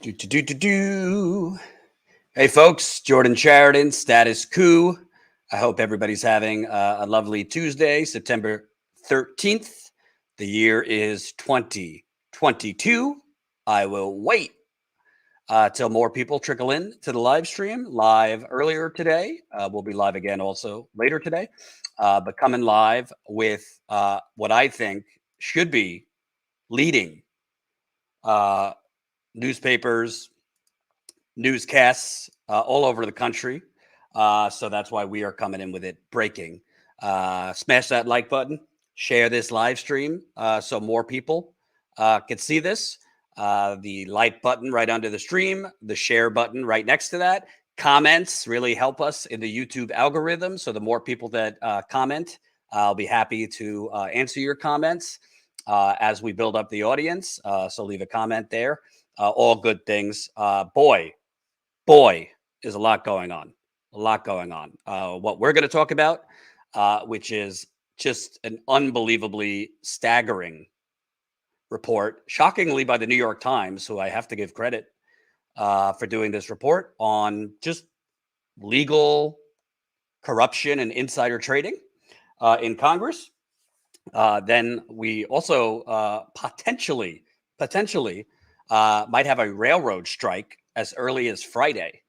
Do, do, do, do, do. Hey, folks, Jordan Sheridan, Status Coup. I hope everybody's having a lovely Tuesday, September 13th. The year is 2022. I will wait till more people trickle in to the live stream. Live earlier today. We'll be live again also later today. But coming live with what I think should be leading newspapers, newscasts all over the country. So that's why we are coming in with it breaking. Smash that like button, share this live stream so more people can see this. The like button right under the stream, the share button right next to that. Comments really help us in the YouTube algorithm. So the more people that comment, I'll be happy to answer your comments as we build up the audience. So leave a comment there. All good things. Boy, is a lot going on. What we're going to talk about, which is just an unbelievably staggering report, shockingly by the New York Times, who I have to give credit for doing this report on just legal corruption and insider trading in Congress. Then we also potentially might have a railroad strike as early as Friday,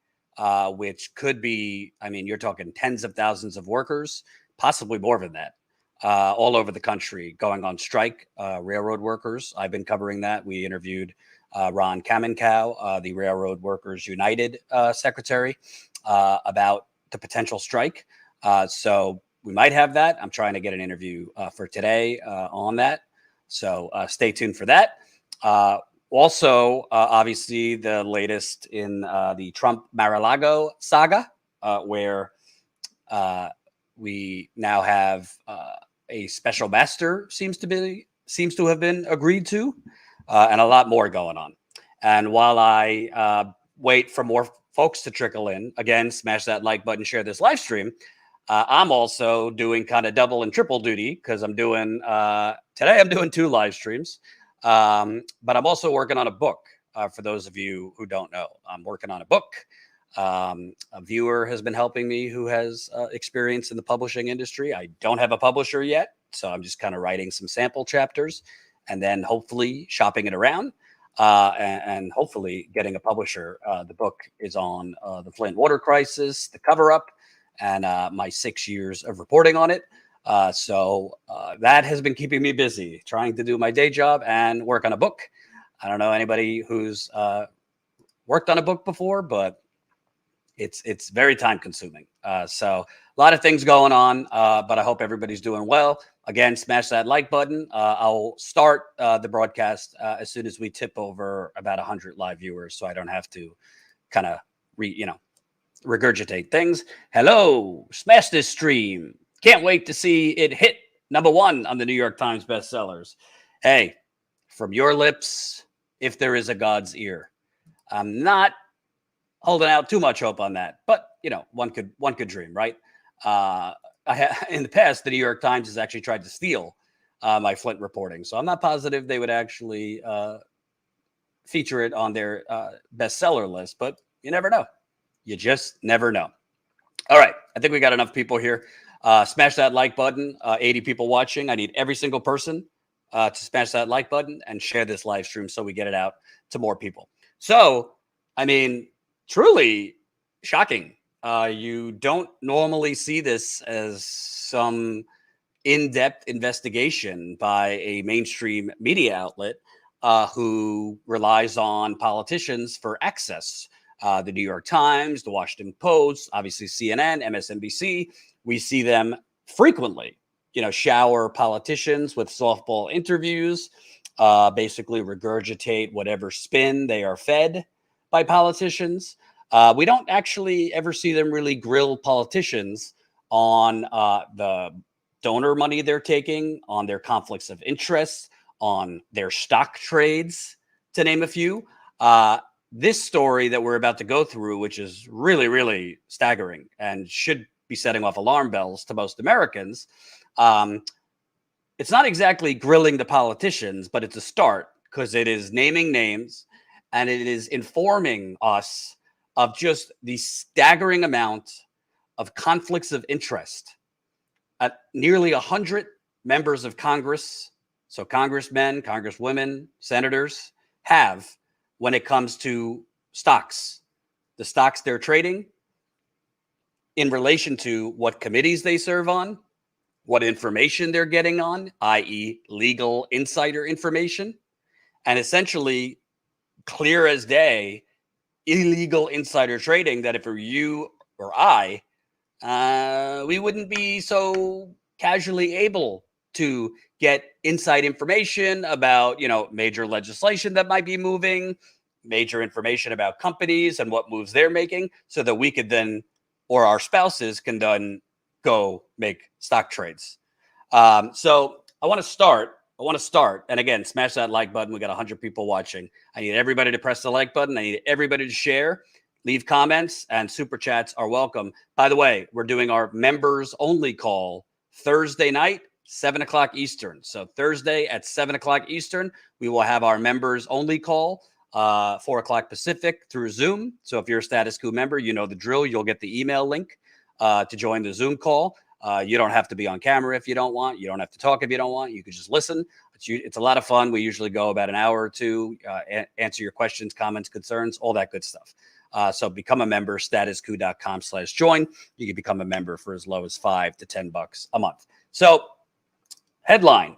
which could be, I mean, you're talking tens of thousands of workers, possibly more than that, all over the country going on strike, railroad workers. I've been covering that. We interviewed Ron Kamenkow, the Railroad Workers United secretary, about the potential strike. So we might have that. I'm trying to get an interview for today on that. So stay tuned for that. Also, obviously, the latest in the Trump Mar-a-Lago saga, where we now have a special master seems to have been agreed to, and a lot more going on. And while I wait for more folks to trickle in, again, smash that like button, share this live stream. I'm also doing kind of double and triple duty because I'm doing today. I'm doing 2 live streams. But I'm also working on a book. For those of you who don't know, I'm working on a book. A viewer has been helping me who has experience in the publishing industry. I don't have a publisher yet, so I'm just kind of writing some sample chapters and then hopefully shopping it around and hopefully getting a publisher. The book is on the Flint water crisis, the cover up, and my 6 years of reporting on it. So that has been keeping me busy, trying to do my day job and work on a book. I don't know anybody who's worked on a book before, but it's very time consuming. So a lot of things going on, but I hope everybody's doing well. Again, smash that like button. I'll start the broadcast as soon as we tip over about 100 live viewers, so I don't have to kind of regurgitate things. Hello, smash this stream. Can't wait to see it hit #1 on the New York Times bestsellers. Hey, from your lips, if there is a God's ear. I'm not holding out too much hope on that, but one could dream, right? In the past, the New York Times has actually tried to steal my Flint reporting, so I'm not positive they would actually feature it on their bestseller list, but you never know. You just never know. All right, I think we got enough people here. Smash that like button. 80 people watching. I need every single person to smash that like button and share this live stream so we get it out to more people. So, I mean, truly shocking. You don't normally see this as some in-depth investigation by a mainstream media outlet who relies on politicians for access. The New York Times, the Washington Post, obviously CNN, MSNBC. We see them frequently, shower politicians with softball interviews, basically regurgitate whatever spin they are fed by politicians. We don't actually ever see them really grill politicians on the donor money they're taking, on their conflicts of interest, on their stock trades, to name a few. This story that we're about to go through, which is really, really staggering and should be setting off alarm bells to most Americans, it's not exactly grilling the politicians, but it's a start because it is naming names and it is informing us of just the staggering amount of conflicts of interest. At nearly 100 members of Congress, so congressmen, congresswomen, senators, have when it comes to stocks, the stocks they're trading in relation to what committees they serve on, what information they're getting on, i.e., legal insider information, and essentially clear as day, illegal insider trading that if it were you or I, we wouldn't be so casually able to get inside information about, major legislation that might be moving, major information about companies and what moves they're making, so that we could then, or our spouses can then go make stock trades. So I want to start. And again, smash that like button. We got 100 people watching. I need everybody to press the like button. I need everybody to share, leave comments, and super chats are welcome. By the way, we're doing our members only call Thursday night, 7 o'clock Eastern. So Thursday at 7 o'clock Eastern, we will have our members only call, 4 o'clock Pacific through Zoom. So if you're a Status Coup member, you know the drill. You'll get the email link to join the Zoom call. You don't have to be on camera if you don't want. You don't have to talk if you don't want. You can just listen. It's a lot of fun. We usually go about an hour or two, answer your questions, comments, concerns, all that good stuff. So become a member, statuscoup.com/join. You can become a member for as low as $5 to $10 a month. So headline: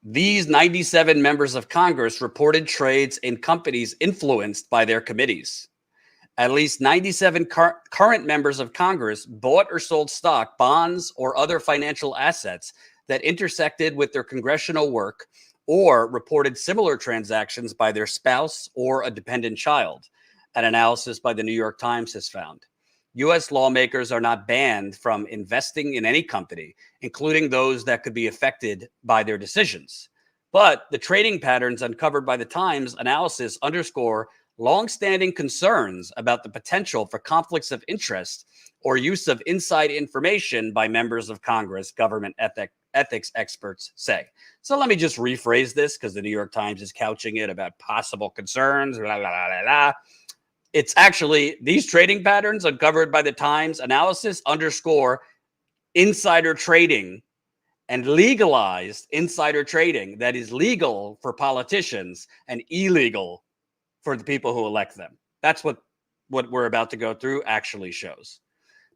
these 97 members of Congress reported trades in companies influenced by their committees. At least 97 current members of Congress bought or sold stock, bonds, or other financial assets that intersected with their congressional work or reported similar transactions by their spouse or a dependent child, an analysis by the New York Times has found. U.S. lawmakers are not banned from investing in any company, including those that could be affected by their decisions. But the trading patterns uncovered by the Times analysis underscore longstanding concerns about the potential for conflicts of interest or use of inside information by members of Congress, government ethics experts say. So let me just rephrase this because the New York Times is couching it about possible concerns. Blah, blah, blah, blah. It's actually these trading patterns uncovered by the Times analysis underscore insider trading and legalized insider trading that is legal for politicians and illegal for the people who elect them. That's what we're about to go through actually shows.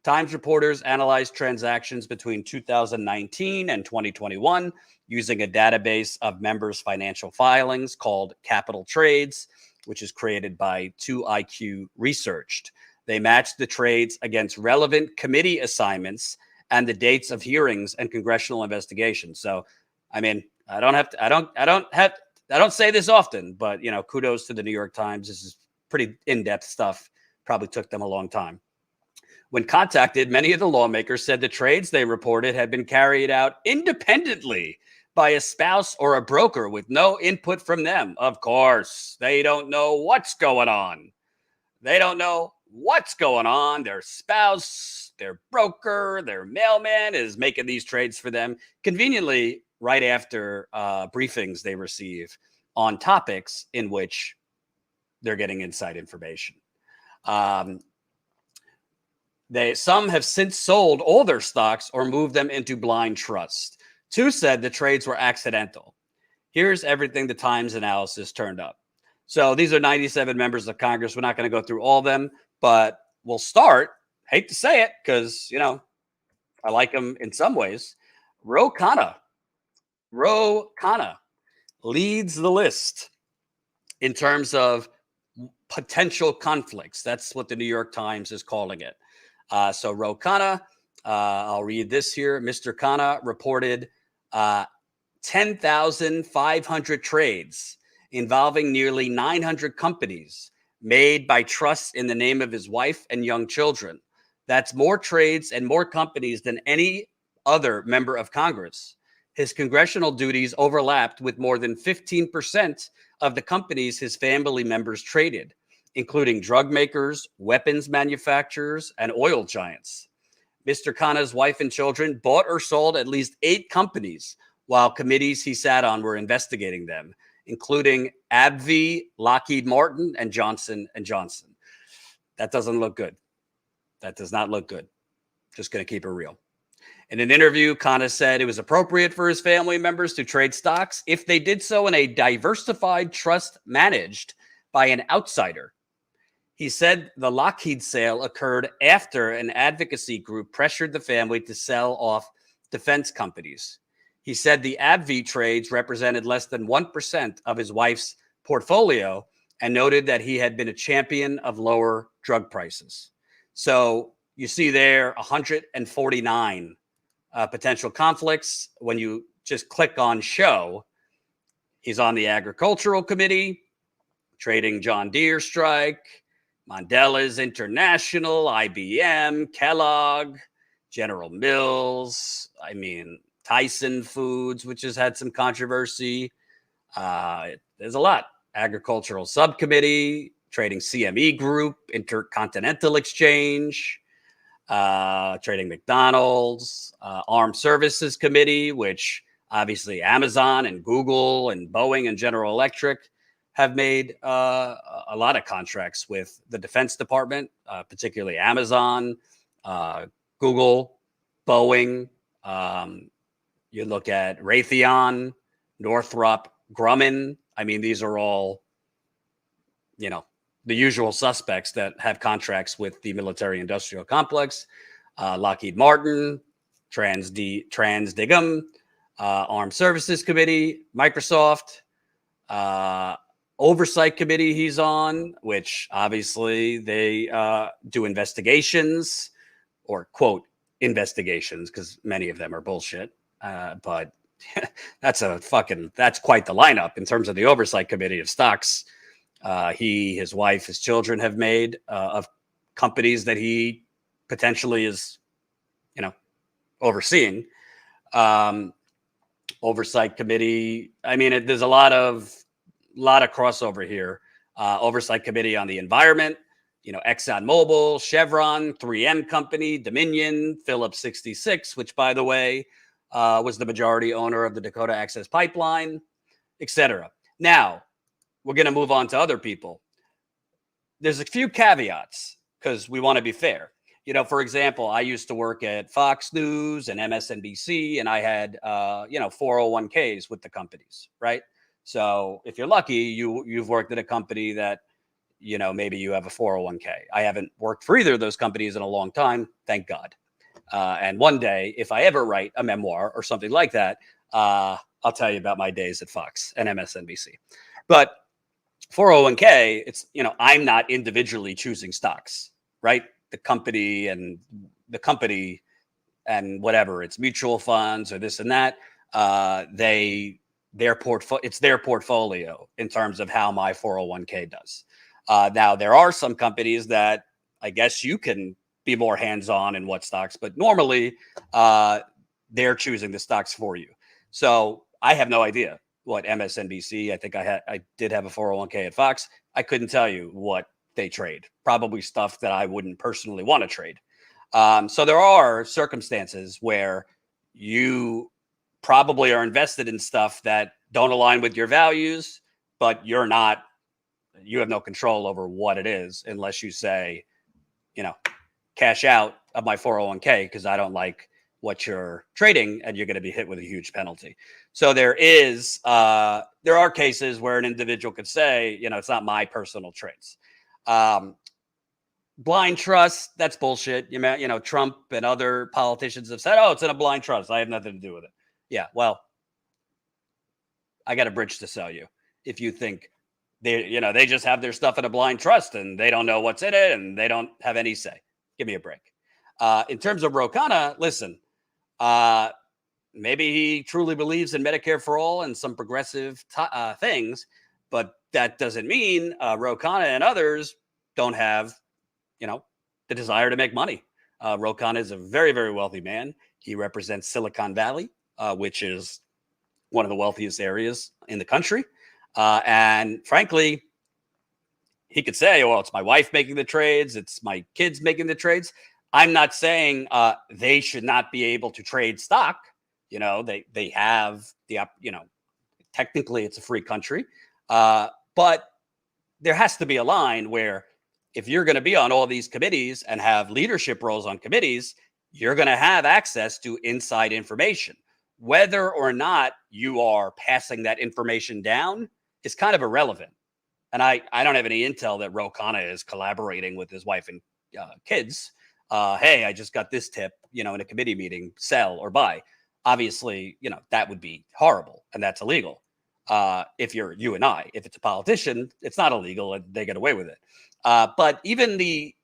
Times reporters analyzed transactions between 2019 and 2021 using a database of members' financial filings called Capital Trades, which is created by 2IQ Researched. They matched the trades against relevant committee assignments and the dates of hearings and congressional investigations. So, I mean, I don't say this often, but, kudos to the New York Times. This is pretty in-depth stuff. Probably took them a long time. When contacted, many of the lawmakers said the trades they reported had been carried out independently by a spouse or a broker with no input from them. Of course, they don't know what's going on. Their spouse, their broker, their mailman is making these trades for them conveniently right after briefings they receive on topics in which they're getting inside information. Some have since sold all their stocks or moved them into blind trust. Two said the trades were accidental. Here's everything the Times analysis turned up. So these are 97 members of Congress. We're not going to go through all of them, but we'll start. Hate to say it because, I like them in some ways. Ro Khanna leads the list in terms of potential conflicts. That's what the New York Times is calling it. So Ro Khanna, I'll read this here. Mr. Khanna reported 10,500 trades involving nearly 900 companies made by trusts in the name of his wife and young children. That's more trades and more companies than any other member of Congress. His congressional duties overlapped with more than 15% of the companies his family members traded, including drug makers, weapons manufacturers, and oil giants. Mr. Khanna's wife and children bought or sold at least 8 companies while committees he sat on were investigating them, including AbbVie, Lockheed Martin, and Johnson & Johnson. That doesn't look good. That does not look good. Just going to keep it real. In an interview, Khanna said it was appropriate for his family members to trade stocks if they did so in a diversified trust managed by an outsider. He said the Lockheed sale occurred after an advocacy group pressured the family to sell off defense companies. He said the AbbVie trades represented less than 1% of his wife's portfolio and noted that he had been a champion of lower drug prices. So you see there 149 potential conflicts. When you just click on show, he's on the agricultural committee, trading John Deere strike, Mondelez International, IBM, Kellogg, General Mills, Tyson Foods, which has had some controversy. There's a lot. Agricultural Subcommittee, trading CME Group, Intercontinental Exchange, trading McDonald's, Armed Services Committee, which obviously Amazon and Google and Boeing and General Electric have made a lot of contracts with the Defense Department, particularly Amazon, Google, Boeing. You look at Raytheon, Northrop Grumman. These are all, the usual suspects that have contracts with the military-industrial complex. Lockheed Martin, Transdigm, Armed Services Committee, Microsoft, Oversight Committee he's on, which obviously they do investigations, or quote investigations, because many of them are bullshit. But that's quite the lineup in terms of the Oversight Committee of stocks he, his wife, his children have made of companies that he potentially is, overseeing. Oversight Committee. There's a lot of crossover here. Oversight Committee on the environment, ExxonMobil, Chevron, 3M Company, Dominion, Phillips 66, which, by the way, was the majority owner of the Dakota Access Pipeline, etc. Now, we're going to move on to other people. There's a few caveats because we want to be fair. For example, I used to work at Fox News and MSNBC, and I had, 401ks with the companies, right? So if you're lucky, you've worked at a company that, maybe you have a 401k. I haven't worked for either of those companies in a long time, thank God. And one day, if I ever write a memoir or something like that, I'll tell you about my days at Fox and MSNBC. But 401k, it's, I'm not individually choosing stocks, right? The company and whatever, it's mutual funds or this and that, it's their portfolio in terms of how my 401k does. Now, there are some companies that I guess you can be more hands-on in what stocks, but normally they're choosing the stocks for you. So I have no idea what MSNBC, I think I did have a 401k at Fox. I couldn't tell you what they trade, probably stuff that I wouldn't personally want to trade. So there are circumstances where you probably are invested in stuff that don't align with your values, but you have no control over what it is unless you say, cash out of my 401k because I don't like what you're trading, and you're going to be hit with a huge penalty. So there are cases where an individual could say, it's not my personal trades. Blind trust, that's bullshit. Trump and other politicians have said, it's in a blind trust. I have nothing to do with it. Yeah, well, I got a bridge to sell you. If you think they just have their stuff in a blind trust and they don't know what's in it and they don't have any say. Give me a break. In terms of Ro Khanna, listen, maybe he truly believes in Medicare for all and some progressive things, but that doesn't mean Ro Khanna and others don't have, the desire to make money. Ro Khanna is a very, very wealthy man. He represents Silicon Valley, which is one of the wealthiest areas in the country. And frankly, he could say, it's my wife making the trades. It's my kids making the trades. I'm not saying they should not be able to trade stock. They have the, technically it's a free country, but there has to be a line where if you're going to be on all these committees and have leadership roles on committees, you're going to have access to inside information. Whether or not you are passing that information down is kind of irrelevant. And I don't have any intel that Ro Khanna is collaborating with his wife and kids. Hey, I just got this tip, in a committee meeting, sell or buy. Obviously, that would be horrible and that's illegal. If you're you and I, if it's a politician, it's not illegal and they get away with it. But even the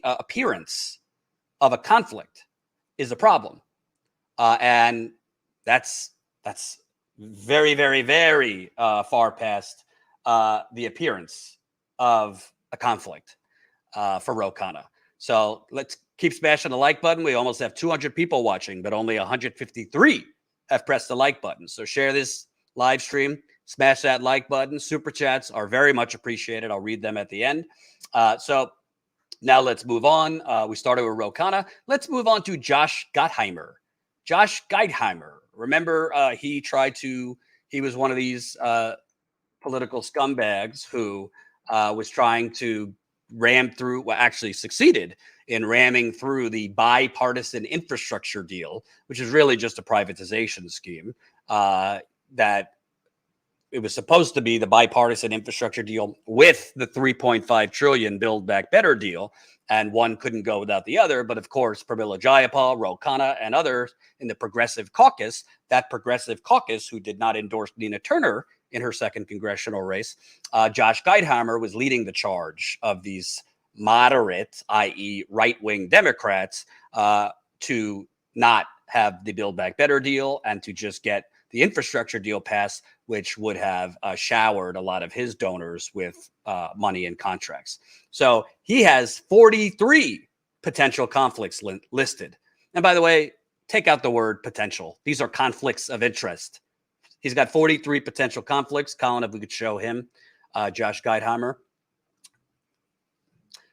appearance of a conflict is a problem. And that's very, very, very far past the appearance of a conflict for Ro Khanna. So let's keep smashing the like button. We almost have 200 people watching, but only 153 have pressed the like button. So share this live stream, smash that like button. Super chats are very much appreciated. I'll read them at the end. So now let's move on. We started with Ro Khanna. Let's move on to Josh Gottheimer. Josh Gottheimer. Remember, he was one of these political scumbags who was trying to actually succeeded in ramming through the bipartisan infrastructure deal, which is really just a privatization scheme that it was supposed to be the bipartisan infrastructure deal with the 3.5 trillion Build Back Better deal. And one couldn't go without the other. But of course, Pramila Jayapal, Ro Khanna, and others in the Progressive Caucus, that Progressive Caucus who did not endorse Nina Turner in her second congressional race, Josh Gottheimer was leading the charge of these moderate, i.e. right-wing Democrats, to not have the Build Back Better deal and to just get the infrastructure deal passed, which would have showered a lot of his donors with money and contracts. So he has 43 potential conflicts listed. And by the way, take out the word potential. These are conflicts of interest. He's got 43 potential conflicts. Colin, if we could show him, Josh Gottheimer.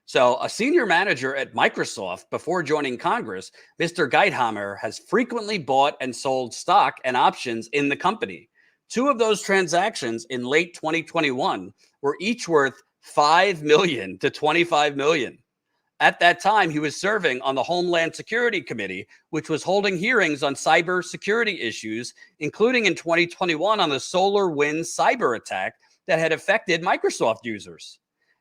So a senior manager at Microsoft before joining Congress, Mr. Gottheimer has frequently bought and sold stock and options in the company. Two of those transactions in late 2021 were each worth $5 million to $25 million. At that time, he was serving on the Homeland Security Committee, which was holding hearings on cybersecurity issues, including in 2021 on the SolarWinds cyber attack that had affected Microsoft users.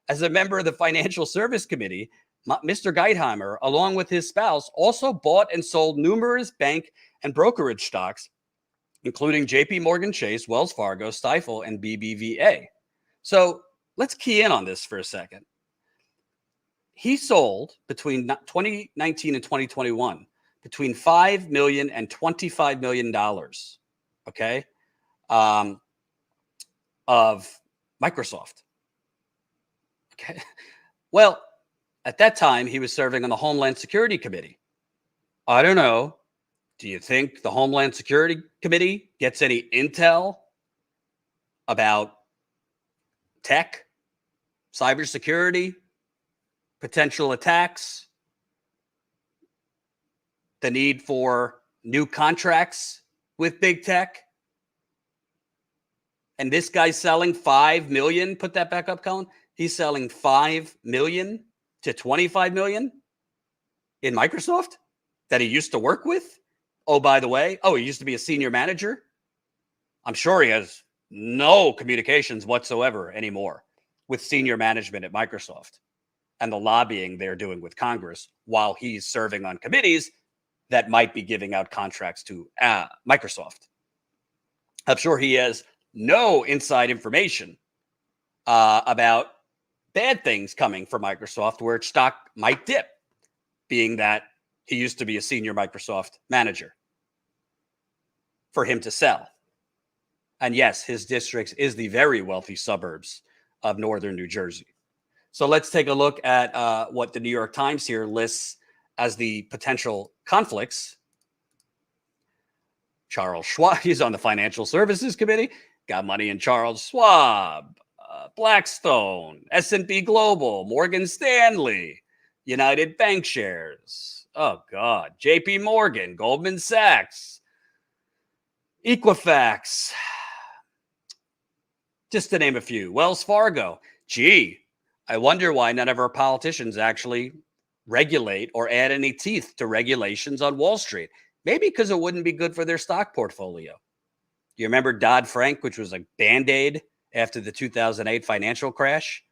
As a member of the Financial Service Committee, Mr. Gottheimer, along with his spouse, also bought and sold numerous bank and brokerage stocks, including JP Morgan Chase, Wells Fargo, Stifel, and BBVA. So let's key in on this for a second. He sold between 2019 and 2021 between $5 million and $25 million, okay, of Microsoft. Okay. Well, at that time, he was serving on the Homeland Security Committee. I don't know. Do you think the Homeland Security Committee gets any intel about tech, cybersecurity, potential attacks, the need for new contracts with big tech? And this guy's selling $5 million. Put that back up, Colin. He's selling $5 million to $25 million in Microsoft that he used to work with. Oh, by the way, he used to be a senior manager. I'm sure he has no communications whatsoever anymore with senior management at Microsoft and the lobbying they're doing with Congress while he's serving on committees that might be giving out contracts to Microsoft. I'm sure he has no inside information about bad things coming from Microsoft where its stock might dip, being that he used to be a senior Microsoft manager for him to sell. And yes, his district is the very wealthy suburbs of northern New Jersey. So let's take a look at what the New York Times here lists as the potential conflicts. Charles Schwab, he's on the Financial Services Committee, got money in Charles Schwab, Blackstone, S&P Global, Morgan Stanley, United Bankshares, oh God, JP Morgan, Goldman Sachs, Equifax, just to name a few. Wells Fargo. Gee, I wonder why none of our politicians actually regulate or add any teeth to regulations on Wall Street. Maybe because it wouldn't be good for their stock portfolio. You remember Dodd-Frank, which was a Band-Aid after the 2008 financial crash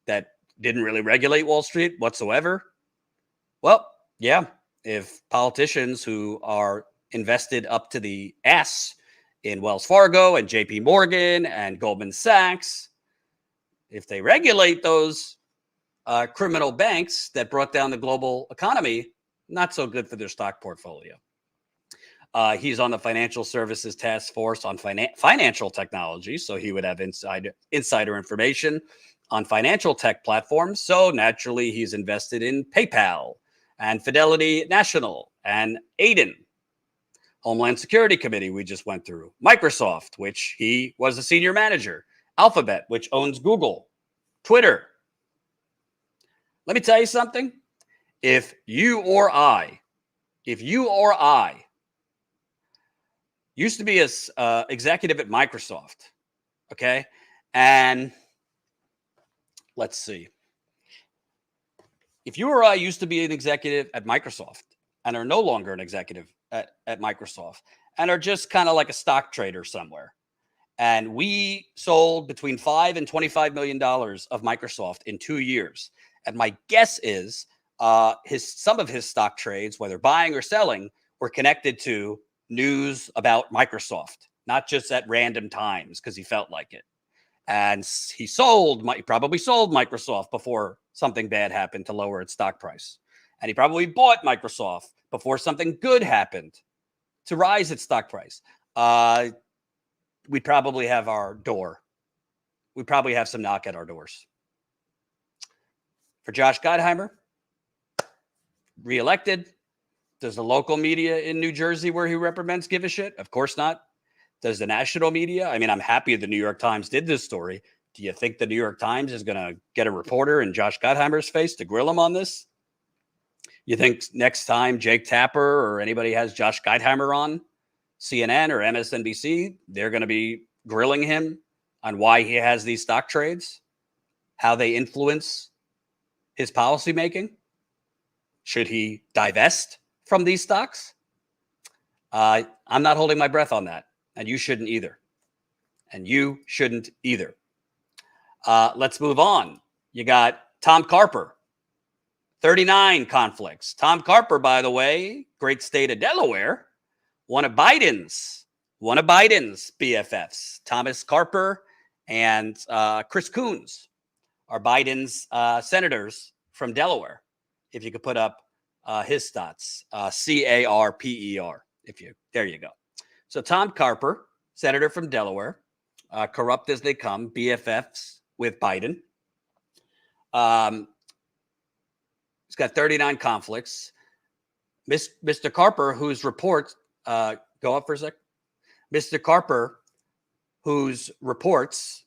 that didn't really regulate Wall Street whatsoever? Well, yeah, if politicians who are invested up to the ass in Wells Fargo and JP Morgan and Goldman Sachs, if they regulate those criminal banks that brought down the global economy, not so good for their stock portfolio. He's on the Financial Services Task Force on financial technology, so he would have insider information on financial tech platforms. So naturally, he's invested in PayPal and Fidelity National and Aiden. Homeland Security Committee we just went through. Microsoft, which he was a senior manager. Alphabet, which owns Google. Twitter. Let me tell you something. If you or I used to be as executive at Microsoft, okay? And let's see. If you or I used to be an executive at Microsoft and are no longer an executive at Microsoft and are just kind of like a stock trader somewhere, and we sold between $5 and $25 million of Microsoft in 2 years, and my guess is some of his stock trades, whether buying or selling, were connected to news about Microsoft, not just at random times because he felt like it. And he probably sold Microsoft before something bad happened to lower its stock price. And he probably bought Microsoft before something good happened to rise its stock price. We'd probably have we'd probably have some knock at our doors. For Josh Gottheimer, reelected. Does the local media in New Jersey where he represents give a shit? Of course not. Does the national media? I mean, I'm happy the New York Times did this story. Do you think the New York Times is going to get a reporter in Josh Gottheimer's face to grill him on this? You think next time Jake Tapper or anybody has Josh Gottheimer on CNN or MSNBC, they're going to be grilling him on why he has these stock trades, how they influence his policymaking? Should he divest from these stocks? I'm not holding my breath on that. And you shouldn't either. Let's move on. You got Tom Carper, 39 conflicts. Tom Carper, by the way, great state of Delaware, one of Biden's BFFs. Thomas Carper and Chris Coons are Biden's senators from Delaware. If you could put up his stats, CARPER. There you go. So Tom Carper, senator from Delaware, corrupt as they come, BFFs with Biden. He's got 39 conflicts. Mr. Carper, whose reports go up for a sec. Mr. Carper, whose reports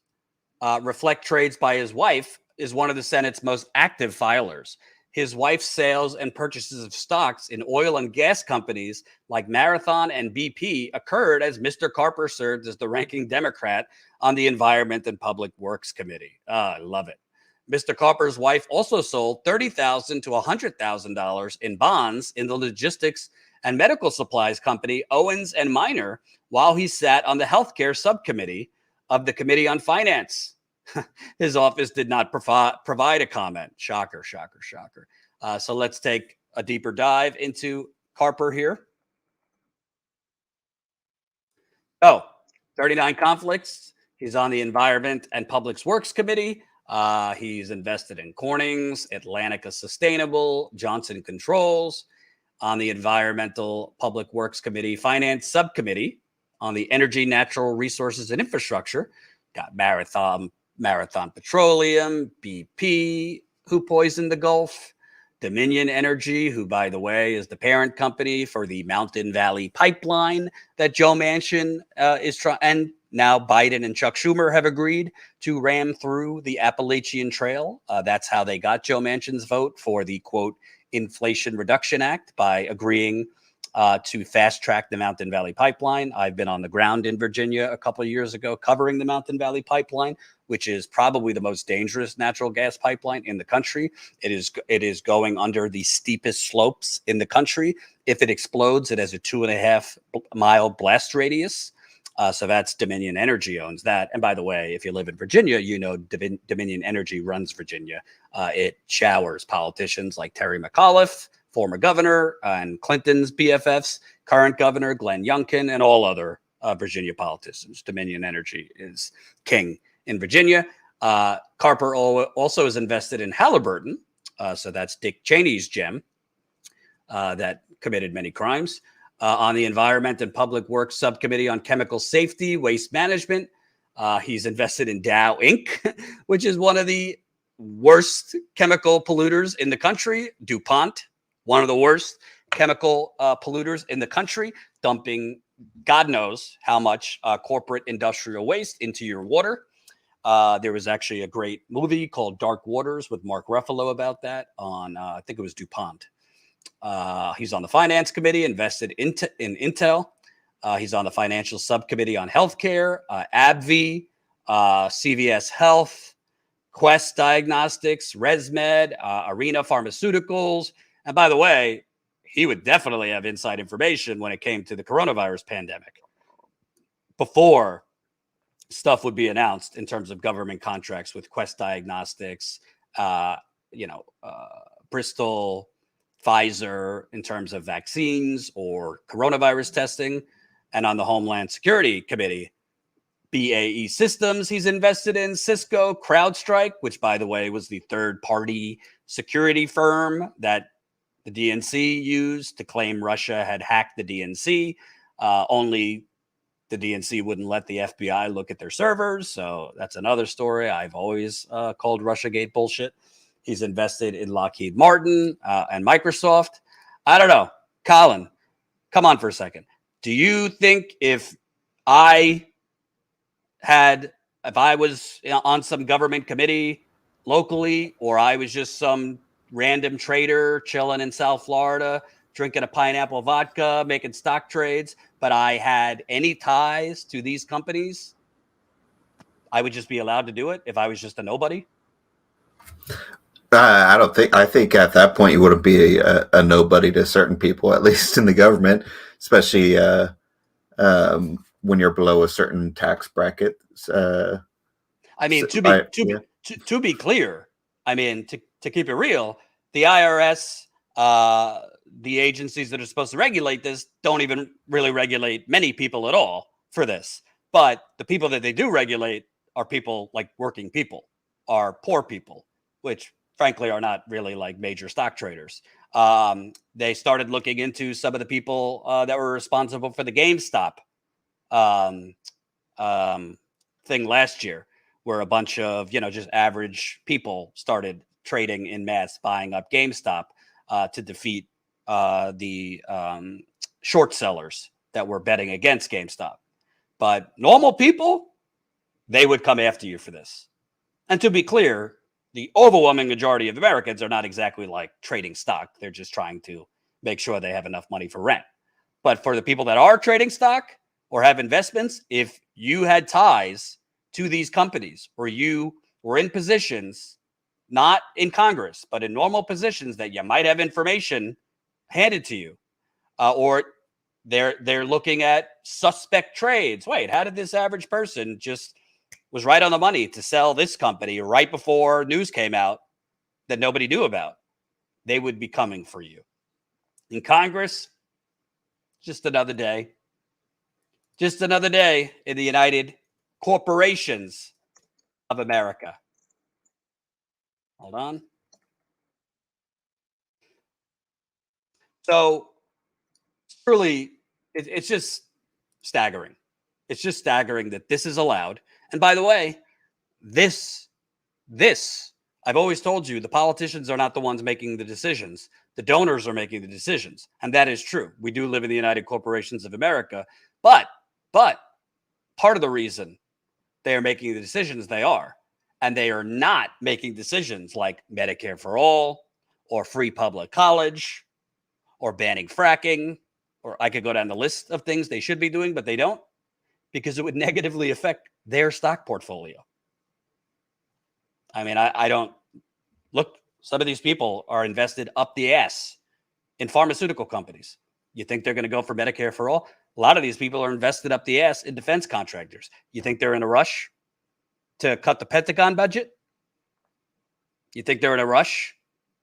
reflect trades by his wife, is one of the Senate's most active filers. His wife's sales and purchases of stocks in oil and gas companies like Marathon and BP occurred as Mr. Carper served as the ranking Democrat on the Environment and Public Works Committee. I love it. Mr. Carper's wife also sold $30,000 to $100,000 in bonds in the logistics and medical supplies company Owens and Minor while he sat on the healthcare subcommittee of the Committee on Finance. His office did not provide a comment. Shocker, shocker, shocker. So let's take a deeper dive into Carper here. 39 conflicts. He's on the Environment and Public Works Committee. He's invested in Corning's, Atlantica Sustainable, Johnson Controls, on the Environmental Public Works Committee, Finance Subcommittee, on the Energy, Natural Resources and Infrastructure. Got Marathon Petroleum, BP, who poisoned the Gulf, Dominion Energy, who, by the way, is the parent company for the Mountain Valley Pipeline that Joe Manchin is trying, and now Biden and Chuck Schumer have agreed to ram through the Appalachian Trail. That's how they got Joe Manchin's vote for the, quote, Inflation Reduction Act, by agreeing to fast track the Mountain Valley Pipeline. I've been on the ground in Virginia a couple of years ago covering the Mountain Valley Pipeline, which is probably the most dangerous natural gas pipeline in the country. It is going under the steepest slopes in the country. If it explodes, it has a 2.5-mile blast radius. So that's Dominion Energy owns that. And by the way, if you live in Virginia, you know Dominion Energy runs Virginia. It showers politicians like Terry McAuliffe, former governor, and Clinton's BFFs, current governor Glenn Youngkin, and all other Virginia politicians. Dominion Energy is king in Virginia. Carper also is invested in Halliburton. So that's Dick Cheney's gem that committed many crimes. On the Environment and Public Works Subcommittee on Chemical Safety, Waste Management, he's invested in Dow Inc., which is one of the worst chemical polluters in the country. DuPont, one of the worst chemical polluters in the country, dumping God knows how much corporate industrial waste into your water. There was actually a great movie called Dark Waters with Mark Ruffalo about that on, I think it was DuPont. He's on the Finance Committee, invested in Intel. He's on the Financial Subcommittee on Healthcare, AbbVie, CVS Health, Quest Diagnostics, ResMed, Arena Pharmaceuticals. And by the way, he would definitely have inside information when it came to the coronavirus pandemic before stuff would be announced in terms of government contracts with Quest Diagnostics, Bristol, Pfizer in terms of vaccines or coronavirus testing. And on the Homeland Security Committee, BAE Systems, he's invested in Cisco, CrowdStrike, which, by the way, was the third-party security firm that the DNC used to claim Russia had hacked the DNC. Only the DNC wouldn't let the FBI look at their servers. So that's another story. I've always called Russiagate bullshit. He's invested in Lockheed Martin and Microsoft. I don't know. Colin, come on for a second. Do you think if I was on some government committee locally, or I was just some random trader chilling in South Florida, drinking a pineapple vodka, making stock trades, but I had any ties to these companies, I would just be allowed to do it if I was just a nobody? I don't think. I think at that point you wouldn't be a nobody to certain people, at least in the government, especially when you're below a certain tax bracket. I mean, to be clear, I mean, to keep it real, the IRS, the agencies that are supposed to regulate this, don't even really regulate many people at all for this. But the people that they do regulate are people like working people, are poor people, which frankly are not really like major stock traders. They started looking into some of the people that were responsible for the GameStop thing last year, where a bunch of, just average people started trading in mass, buying up GameStop to defeat the short sellers that were betting against GameStop. But normal people, they would come after you for this. And to be clear, the overwhelming majority of Americans are not exactly like trading stock. They're just trying to make sure they have enough money for rent. But for the people that are trading stock or have investments, if you had ties to these companies, or you were in positions, not in Congress, but in normal positions that you might have information handed to you, or they're looking at suspect trades. Wait, how did this average person just was right on the money to sell this company right before news came out that nobody knew about? They would be coming for you. In Congress, just another day. Just another day in the United Corporations of America. Hold on. So, truly, it's just staggering. It's just staggering that this is allowed. And by the way, this, I've always told you, the politicians are not the ones making the decisions. The donors are making the decisions. And that is true. We do live in the United Corporations of America. But part of the reason they are making the decisions they are, and they are not making decisions like Medicare for all, or free public college, or banning fracking, or I could go down the list of things they should be doing, but they don't, because it would negatively affect their stock portfolio. I mean, I don't look, some of these people are invested up the ass in pharmaceutical companies. You think they're going to go for Medicare for all? A lot of these people are invested up the ass in defense contractors. You think they're in a rush to cut the Pentagon budget? You think they're in a rush,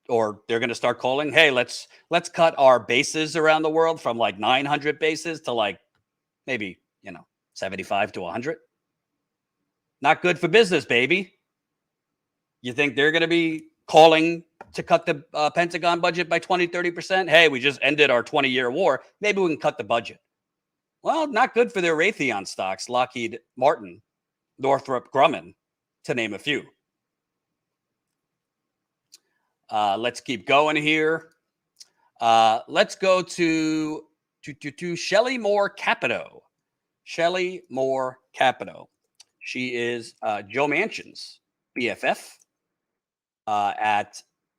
or they're going to start calling, hey, let's cut our bases around the world from like 900 bases to like maybe, 75 to 100? Not good for business, baby. You think they're going to be calling to cut the Pentagon budget by 20, 30%? Hey, we just ended our 20-year war. Maybe we can cut the budget. Well, not good for their Raytheon stocks, Lockheed Martin, Northrop Grumman, to name a few. Let's keep going here. Let's go to Shelley Moore Capito. Shelley Moore Capito. She is Joe Manchin's BFF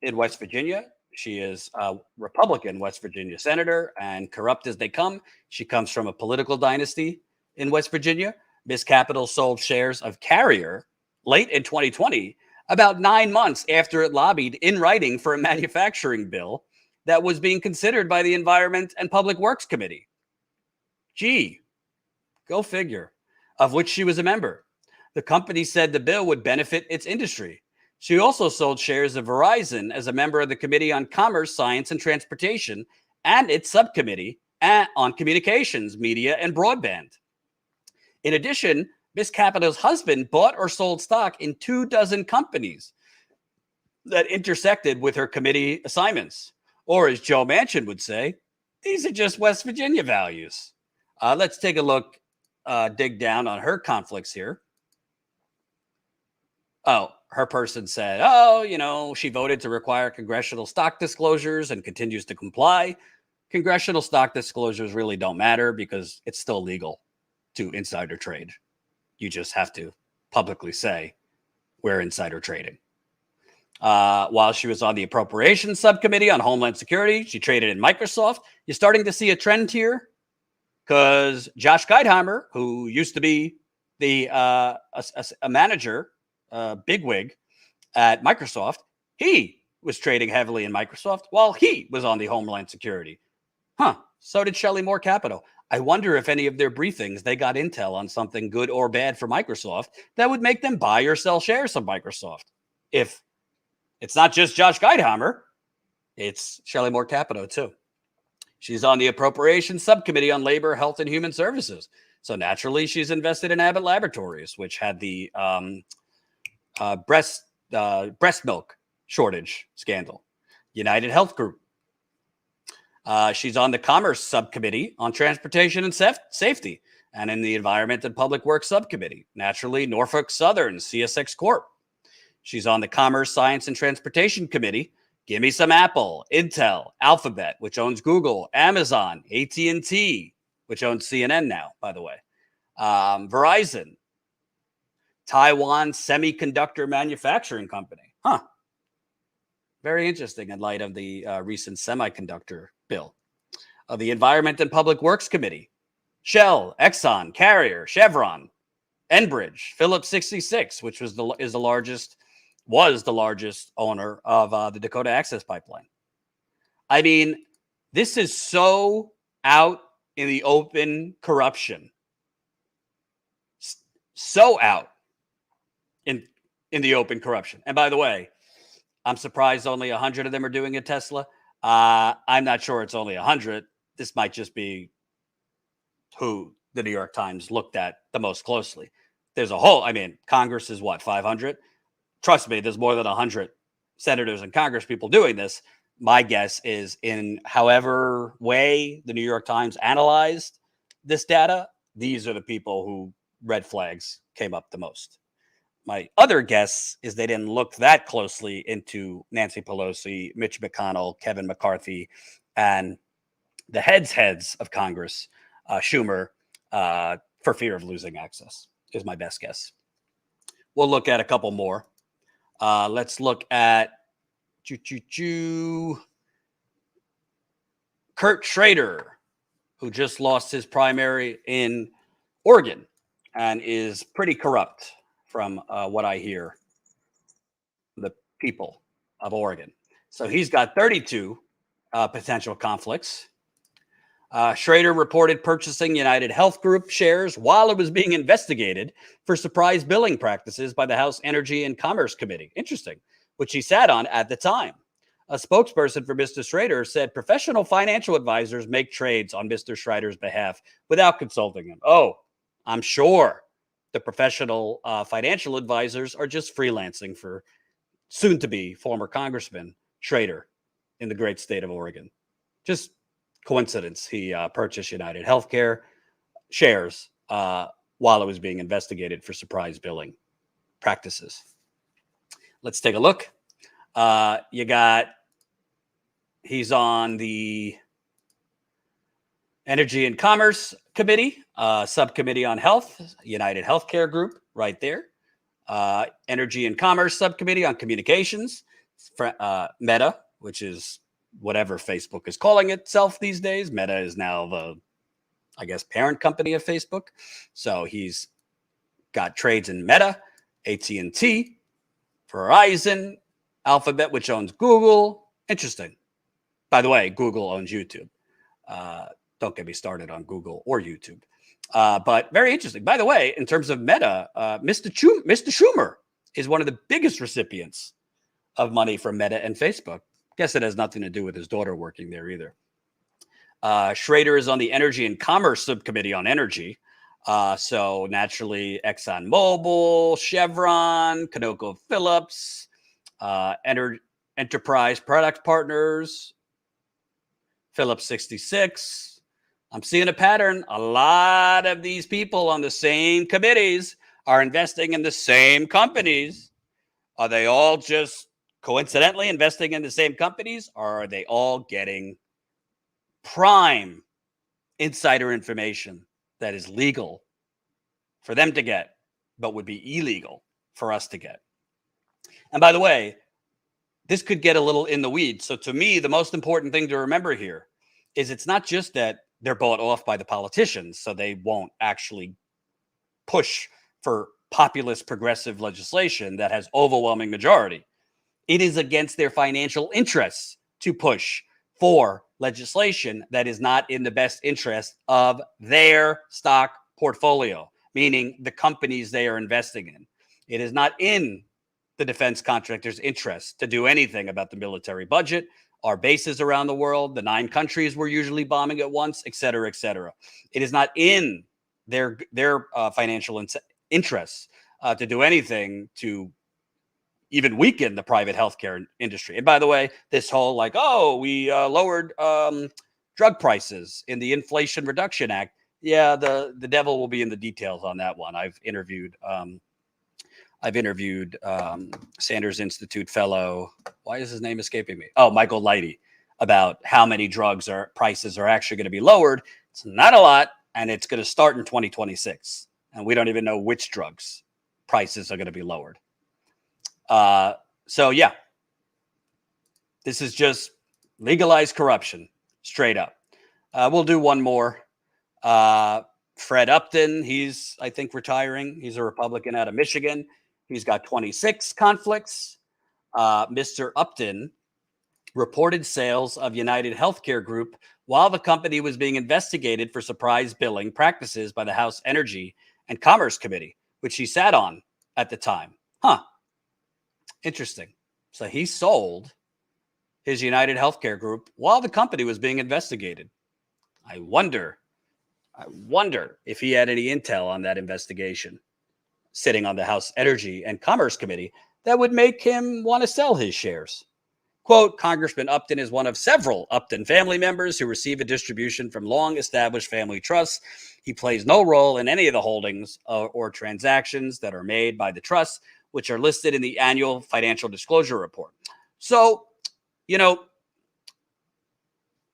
in West Virginia. She is a Republican West Virginia senator, and corrupt as they come. She comes from a political dynasty in West Virginia. Ms. Capito sold shares of Carrier late in 2020, about 9 months after it lobbied in writing for a manufacturing bill that was being considered by the Environment and Public Works Committee. Gee, go figure, of which she was a member. The company said the bill would benefit its industry. She also sold shares of Verizon as a member of the Committee on Commerce, Science, and Transportation and its subcommittee on Communications, Media, and Broadband. In addition, Ms. Capito's husband bought or sold stock in 24 companies that intersected with her committee assignments. Or as Joe Manchin would say, these are just West Virginia values. Let's take a look, dig down on her conflicts here. Oh, her person said, she voted to require congressional stock disclosures and continues to comply. Congressional stock disclosures really don't matter because it's still legal to insider trade. You just have to publicly say we're insider trading. While she was on the Appropriations Subcommittee on Homeland Security, she traded in Microsoft. You're starting to see a trend here because Josh Geitheimer, who used to be a manager, bigwig at Microsoft, he was trading heavily in Microsoft while he was on the Homeland Security. So did Shelley Moore Capito. I wonder if any of their briefings, they got intel on something good or bad for Microsoft that would make them buy or sell shares of Microsoft. If it's not just Josh Geitheimer, it's Shelley Moore Capito too. She's on the Appropriations Subcommittee on Labor, Health, and Human Services. So naturally, she's invested in Abbott Laboratories, which had the breast milk shortage scandal. United Health Group. She's on the Commerce Subcommittee on Transportation and Safety and in the Environment and Public Works Subcommittee. Naturally, Norfolk Southern, CSX Corp. She's on the Commerce, Science, and Transportation Committee. Give me some Apple, Intel, Alphabet, which owns Google, Amazon, AT&T, which owns CNN now, by the way, Verizon, Taiwan Semiconductor Manufacturing Company. Very interesting in light of the recent semiconductor bill. The Environment and Public Works Committee, Shell, Exxon, Carrier, Chevron, Enbridge, Phillips 66, which was the largest owner of the Dakota Access Pipeline. I mean, this is so out in the open corruption. So out in the open corruption. And by the way, I'm surprised only 100 of them are doing a Tesla. I'm not sure it's only 100. This might just be who the New York Times looked at the most closely. There's Congress is what, 500? Trust me, there's more than 100 senators and Congress people doing this. My guess is in however way the New York Times analyzed this data, these are the people who red flags came up the most. My other guess is they didn't look that closely into Nancy Pelosi, Mitch McConnell, Kevin McCarthy, and the heads of Congress, Schumer, for fear of losing access, is my best guess. We'll look at a couple more. Let's look at Kurt Schrader, who just lost his primary in Oregon and is pretty corrupt from what I hear, the people of Oregon. So he's got 32 potential conflicts. Schrader reported purchasing United Health Group shares while it was being investigated for surprise billing practices by the House Energy and Commerce Committee. Interesting, which he sat on at the time. A spokesperson for Mr. Schrader said professional financial advisors make trades on Mr. Schrader's behalf without consulting him. Oh, I'm sure the professional financial advisors are just freelancing for soon-to-be former Congressman Schrader in the great state of Oregon. Just coincidence. He purchased United Healthcare shares while it was being investigated for surprise billing practices. Let's take a look. He's on the Energy and Commerce Committee, Subcommittee on Health, United Healthcare Group, right there. Energy and Commerce Subcommittee on Communications, Meta, which is whatever Facebook is calling itself these days. Meta is now the, I guess, parent company of Facebook. So he's got trades in Meta, AT&T, Verizon, Alphabet, which owns Google. Interesting. By the way, Google owns YouTube. Don't get me started on Google or YouTube. But very interesting. By the way, in terms of Meta, Mr. Schumer is one of the biggest recipients of money from Meta and Facebook. Guess it has nothing to do with his daughter working there either. Schrader is on the Energy and Commerce Subcommittee on Energy. So naturally, ExxonMobil, Chevron, ConocoPhillips, Enterprise Product Partners, Phillips 66. I'm seeing a pattern. A lot of these people on the same committees are investing in the same companies. Are they all just coincidentally investing in the same companies, or are they all getting prime insider information that is legal for them to get, but would be illegal for us to get? And by the way, this could get a little in the weeds. So to me, the most important thing to remember here is it's not just that they're bought off by the politicians, so they won't actually push for populist progressive legislation that has overwhelming majority. It is against their financial interests to push for legislation that is not in the best interest of their stock portfolio, meaning the companies they are investing in. It is not in the defense contractors' interest to do anything about the military budget, our bases around the world, the 9 countries we're usually bombing at once, et cetera, et cetera. It is not in their financial interests to do anything to even weaken the private healthcare industry. And by the way, this whole like, oh, we lowered drug prices in the Inflation Reduction Act. Yeah, the devil will be in the details on that one. I've interviewed Sanders Institute fellow. Why is his name escaping me? Oh, Michael Lighty, about how many prices are actually going to be lowered. It's not a lot, and it's going to start in 2026. And we don't even know which drugs prices are going to be lowered. So yeah, this is just legalized corruption, straight up. We'll do one more. Fred Upton, he's, I think, retiring. He's a Republican out of Michigan. He's got 26 conflicts. Mr. Upton reported sales of United Healthcare Group while the company was being investigated for surprise billing practices by the House Energy and Commerce Committee, which he sat on at the time. Interesting. So he sold his United Healthcare Group while the company was being investigated. I wonder if he had any intel on that investigation sitting on the House Energy and Commerce Committee that would make him want to sell his shares. Quote, Congressman Upton is one of several Upton family members who receive a distribution from long-established family trusts. He plays no role in any of the holdings or transactions that are made by the trusts, which are listed in the annual financial disclosure report. So,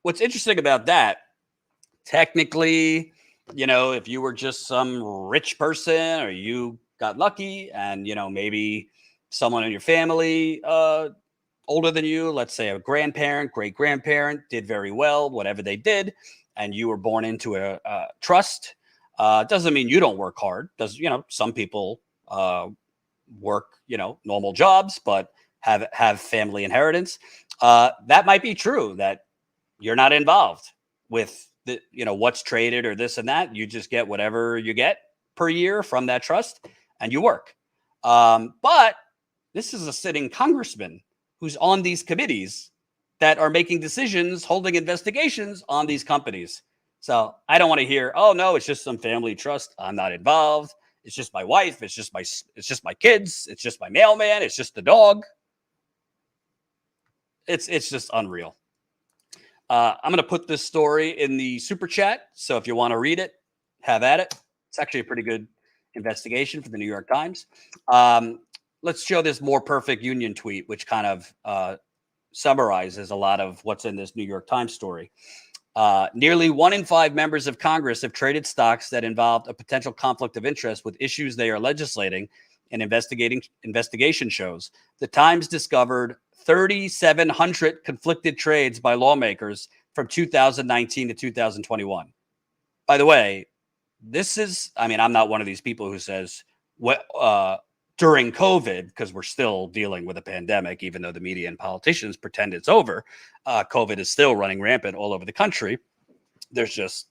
what's interesting about that, technically, if you were just some rich person or you got lucky and, maybe someone in your family older than you, let's say a grandparent, great-grandparent, did very well, whatever they did, and you were born into a trust, doesn't mean you don't work hard. Some people work, normal jobs, but have family inheritance. That might be true, that you're not involved with what's traded or this and that. You just get whatever you get per year from that trust and you work. But this is a sitting congressman who's on these committees that are making decisions, holding investigations on these companies. So I don't want to hear, oh no, it's just some family trust, I'm not involved. It's just my wife. It's just my kids. It's just my mailman. It's just the dog. It's just unreal. I'm going to put this story in the super chat. So if you want to read it, have at it. It's actually a pretty good investigation for the New York Times. Let's show this more perfect union tweet, which kind of summarizes a lot of what's in this New York Times story. Nearly 1 in 5 members of Congress have traded stocks that involved a potential conflict of interest with issues they are legislating and investigation shows. The Times discovered 3,700 conflicted trades by lawmakers from 2019 to 2021. By the way, I'm not one of these people who says during COVID, because we're still dealing with a pandemic, even though the media and politicians pretend it's over, COVID is still running rampant all over the country. There's just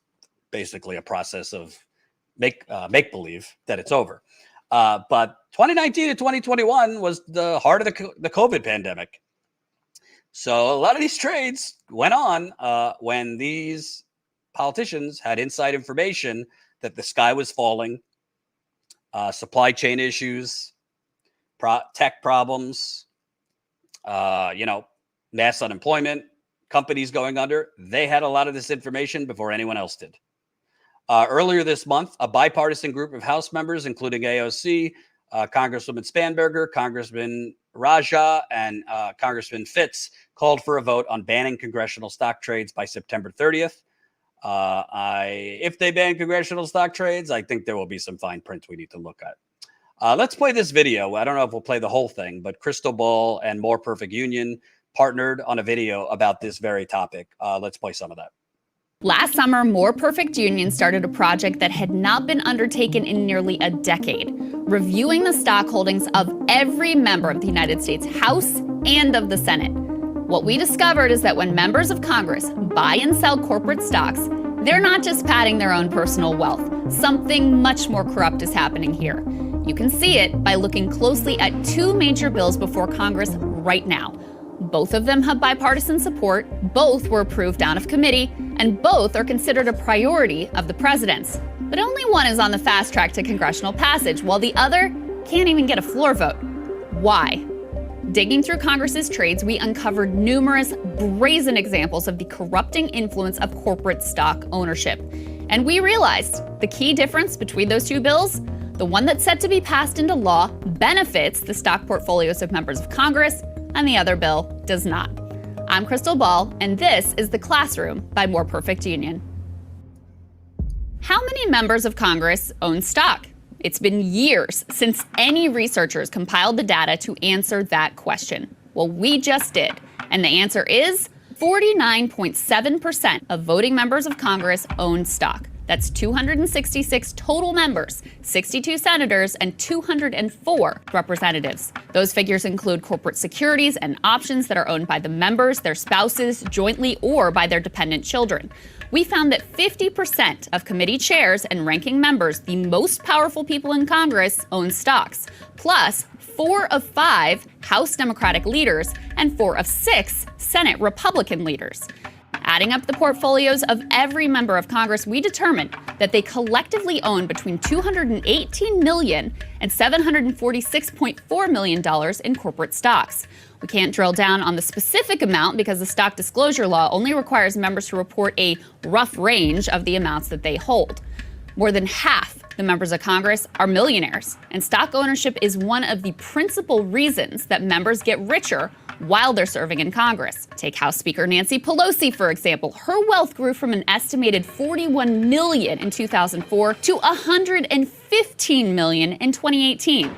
basically a process of make-believe that it's over. But 2019 to 2021 was the heart of the COVID pandemic. So a lot of these trades went on when these politicians had inside information that the sky was falling, supply chain issues, tech problems, mass unemployment, companies going under. They had a lot of this information before anyone else did. Earlier this month, a bipartisan group of House members, including AOC, Congresswoman Spanberger, Congressman Raja, and Congressman Fitz, called for a vote on banning congressional stock trades by September 30th. If they ban congressional stock trades, I think there will be some fine print we need to look at. Let's play this video. I don't know if we'll play the whole thing, but Krystal Ball and More Perfect Union partnered on a video about this very topic. Let's play some of that. Last summer, More Perfect Union started a project that had not been undertaken in nearly a decade, reviewing the stock holdings of every member of the United States House and of the Senate. What we discovered is that when members of Congress buy and sell corporate stocks, they're not just padding their own personal wealth. Something much more corrupt is happening here. You can see it by looking closely at 2 major bills before Congress right now. Both of them have bipartisan support, both were approved out of committee, and both are considered a priority of the president's. But only one is on the fast track to congressional passage, while the other can't even get a floor vote. Why? Digging through Congress's trades, we uncovered numerous brazen examples of the corrupting influence of corporate stock ownership. And we realized the key difference between those 2 bills, the one that's set to be passed into law benefits the stock portfolios of members of Congress, and the other bill does not. I'm Krystal Ball, and this is The Classroom by More Perfect Union. How many members of Congress own stock? It's been years since any researchers compiled the data to answer that question. Well, we just did, and the answer is 49.7% of voting members of Congress own stock. That's 266 total members, 62 senators, and 204 representatives. Those figures include corporate securities and options that are owned by the members, their spouses, jointly, or by their dependent children. We found that 50% of committee chairs and ranking members, the most powerful people in Congress, own stocks. Plus, 4 of 5 House Democratic leaders and 4 of 6 Senate Republican leaders. Adding up the portfolios of every member of Congress, we determined that they collectively own between $218 million and $746.4 million in corporate stocks. We can't drill down on the specific amount because the stock disclosure law only requires members to report a rough range of the amounts that they hold. More than half the members of Congress are millionaires, and stock ownership is one of the principal reasons that members get richer while they're serving in Congress. Take House Speaker Nancy Pelosi, for example. Her wealth grew from an estimated $41 million in 2004 to $115 million in 2018.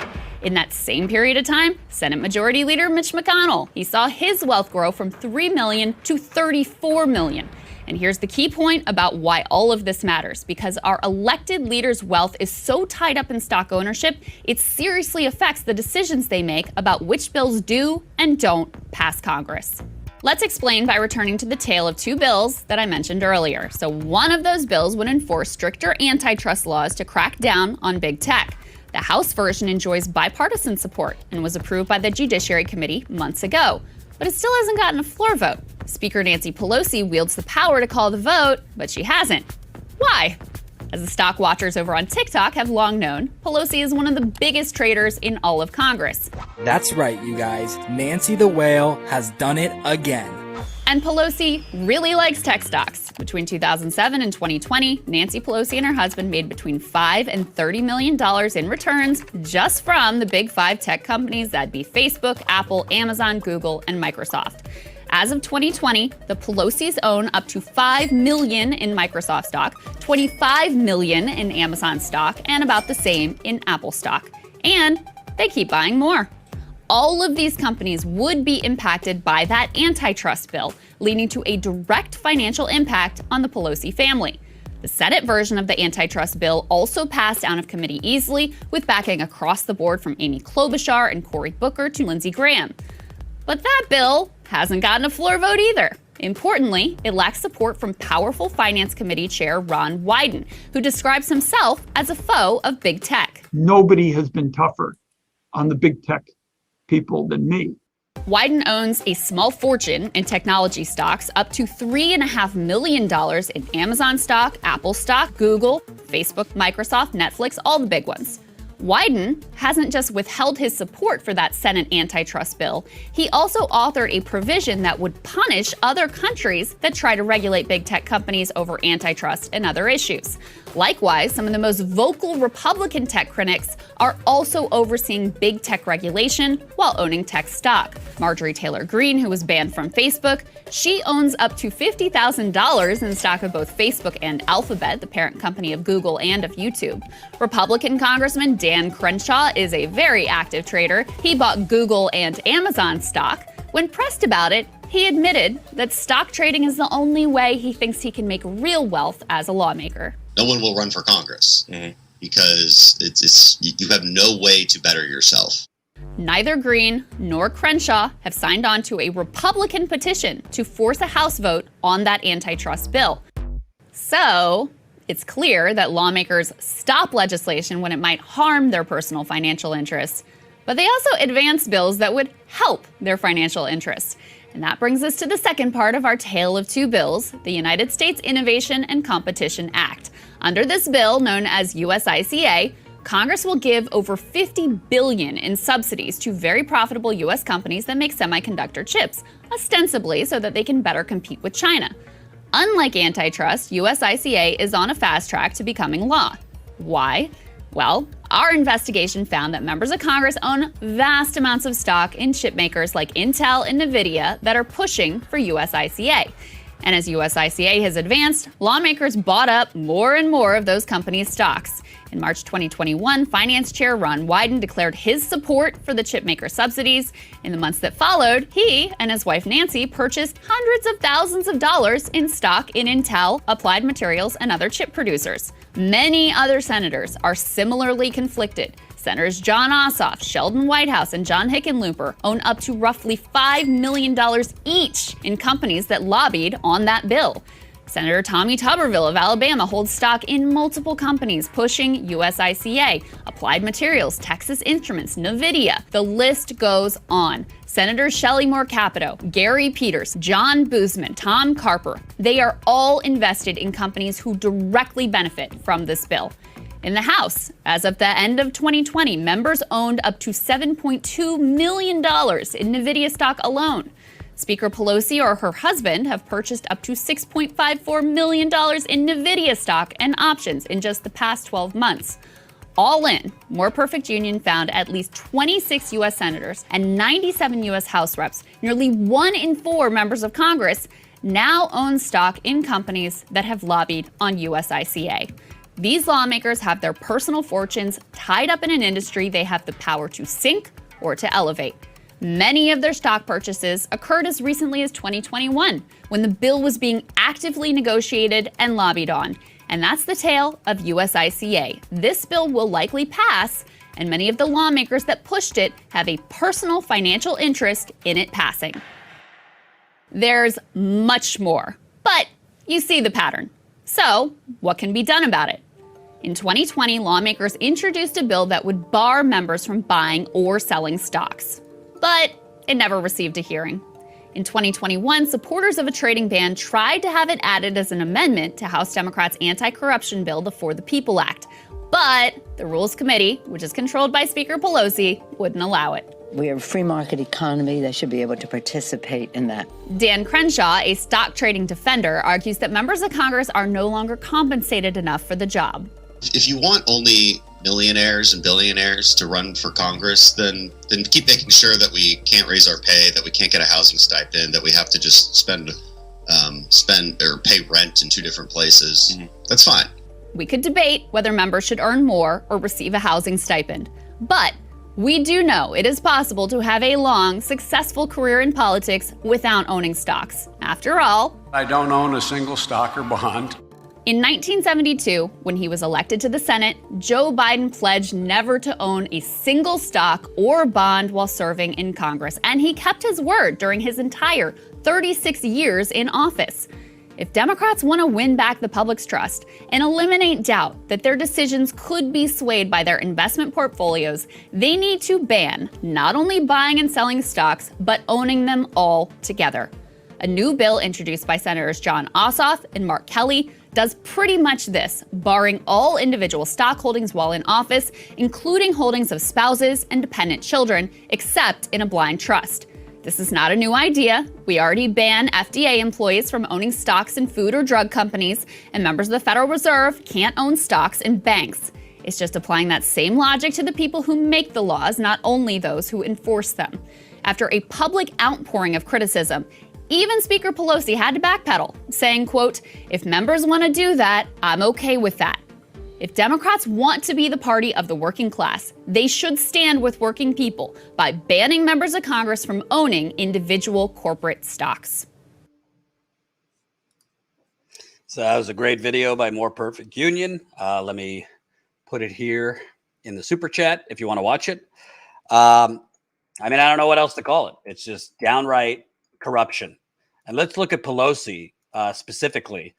In that same period of time, Senate Majority Leader Mitch McConnell, he saw his wealth grow from $3 million to $34 million. And here's the key point about why all of this matters. Because our elected leaders' wealth is so tied up in stock ownership, it seriously affects the decisions they make about which bills do and don't pass Congress. Let's explain by returning to the tale of two bills that I mentioned earlier. So one of those bills would enforce stricter antitrust laws to crack down on big tech. The House version enjoys bipartisan support and was approved by the Judiciary Committee months ago. But it still hasn't gotten a floor vote. Speaker Nancy Pelosi wields the power to call the vote, but she hasn't. Why? As the stock watchers over on TikTok have long known, Pelosi is one of the biggest traders in all of Congress. That's right, you guys. Nancy the Whale has done it again. And Pelosi really likes tech stocks. Between 2007 and 2020, Nancy Pelosi and her husband made between $5 and $30 million in returns just from the big five tech companies, that'd be Facebook, Apple, Amazon, Google, and Microsoft. As of 2020, the Pelosi's own up to $5 million in Microsoft stock, $25 million in Amazon stock, and about the same in Apple stock. And they keep buying more. All of these companies would be impacted by that antitrust bill, leading to a direct financial impact on the Pelosi family. The Senate version of the antitrust bill also passed out of committee easily, with backing across the board from Amy Klobuchar and Cory Booker to Lindsey Graham. But that bill hasn't gotten a floor vote either. Importantly, it lacks support from powerful Finance Committee Chair Ron Wyden, who describes himself as a foe of big tech. Nobody has been tougher on the big tech people than me. Wyden owns a small fortune in technology stocks, up to $3.5 million in Amazon stock, Apple stock, Google, Facebook, Microsoft, Netflix, all the big ones. Wyden hasn't just withheld his support for that Senate antitrust bill, he also authored a provision that would punish other countries that try to regulate big tech companies over antitrust and other issues. Likewise, some of the most vocal Republican tech critics are also overseeing big tech regulation while owning tech stock. Marjorie Taylor Greene, who was banned from Facebook, she owns up to $50,000 in stock of both Facebook and Alphabet, the parent company of Google and of YouTube. Republican Congressman Dan Crenshaw is a very active trader. He bought Google and Amazon stock. When pressed about it, he admitted that stock trading is the only way he thinks he can make real wealth as a lawmaker. No one will run for Congress because you have no way to better yourself. Neither Greene nor Crenshaw have signed on to a Republican petition to force a House vote on that antitrust bill. So it's clear that lawmakers stop legislation when it might harm their personal financial interests, but they also advance bills that would help their financial interests. And that brings us to the second part of our tale of two bills, the United States Innovation and Competition Act. Under this bill, known as USICA, Congress will give over $50 billion in subsidies to very profitable U.S. companies that make semiconductor chips, ostensibly so that they can better compete with China. Unlike antitrust, USICA is on a fast track to becoming law. Why? Well, our investigation found that members of Congress own vast amounts of stock in chip makers like Intel and NVIDIA that are pushing for USICA. And as USICA has advanced, lawmakers bought up more and more of those companies' stocks. In March 2021, Finance Chair Ron Wyden declared his support for the chipmaker subsidies. In the months that followed, he and his wife Nancy purchased hundreds of thousands of dollars in stock in Intel, Applied Materials, and other chip producers. Many other senators are similarly conflicted. Senators John Ossoff, Sheldon Whitehouse, and John Hickenlooper own up to roughly $5 million each in companies that lobbied on that bill. Senator Tommy Tuberville of Alabama holds stock in multiple companies pushing USICA, Applied Materials, Texas Instruments, NVIDIA. The list goes on. Senators Shelley Moore Capito, Gary Peters, John Boozman, Tom Carper, they are all invested in companies who directly benefit from this bill. In the House, as of the end of 2020, members owned up to $7.2 million in NVIDIA stock alone. Speaker Pelosi or her husband have purchased up to $6.54 million in NVIDIA stock and options in just the past 12 months. All in, More Perfect Union found at least 26 U.S. senators and 97 U.S. House reps, nearly 1 in 4 members of Congress, now own stock in companies that have lobbied on USICA. These lawmakers have their personal fortunes tied up in an industry they have the power to sink or to elevate. Many of their stock purchases occurred as recently as 2021, when the bill was being actively negotiated and lobbied on. And that's the tale of USICA. This bill will likely pass, and many of the lawmakers that pushed it have a personal financial interest in it passing. There's much more, but you see the pattern. So, what can be done about it? In 2020, lawmakers introduced a bill that would bar members from buying or selling stocks. But it never received a hearing. In 2021, supporters of a trading ban tried to have it added as an amendment to House Democrats' anti-corruption bill, the For the People Act. But the Rules Committee, which is controlled by Speaker Pelosi, wouldn't allow it. We are a free market economy. They should be able to participate in that. Dan Crenshaw, a stock trading defender, argues that members of Congress are no longer compensated enough for the job. If you want only millionaires and billionaires to run for Congress, then keep making sure that we can't raise our pay, that we can't get a housing stipend, that we have to just spend or pay rent in two different places. Mm-hmm. That's fine. We could debate whether members should earn more or receive a housing stipend. But we do know it is possible to have a long, successful career in politics without owning stocks. After all, I don't own a single stock or bond. In 1972, when he was elected to the Senate, Joe Biden pledged never to own a single stock or bond while serving in Congress, and he kept his word during his entire 36 years in office. If Democrats want to win back the public's trust and eliminate doubt that their decisions could be swayed by their investment portfolios, they need to ban not only buying and selling stocks, but owning them all together. A new bill introduced by Senators John Ossoff and Mark Kelly does pretty much this, barring all individual stock holdings while in office, including holdings of spouses and dependent children, except in a blind trust. This is not a new idea. We already ban FDA employees from owning stocks in food or drug companies, and members of the Federal Reserve can't own stocks in banks. It's just applying that same logic to the people who make the laws, not only those who enforce them. After a public outpouring of criticism, even Speaker Pelosi had to backpedal, saying, quote, "If members want to do that, I'm okay with that." If Democrats want to be the party of the working class, they should stand with working people by banning members of Congress from owning individual corporate stocks. So that was a great video by More Perfect Union. Let me put it here in the super chat if you want to watch it. I don't know what else to call it. It's just downright corruption. And let's look at Pelosi specifically.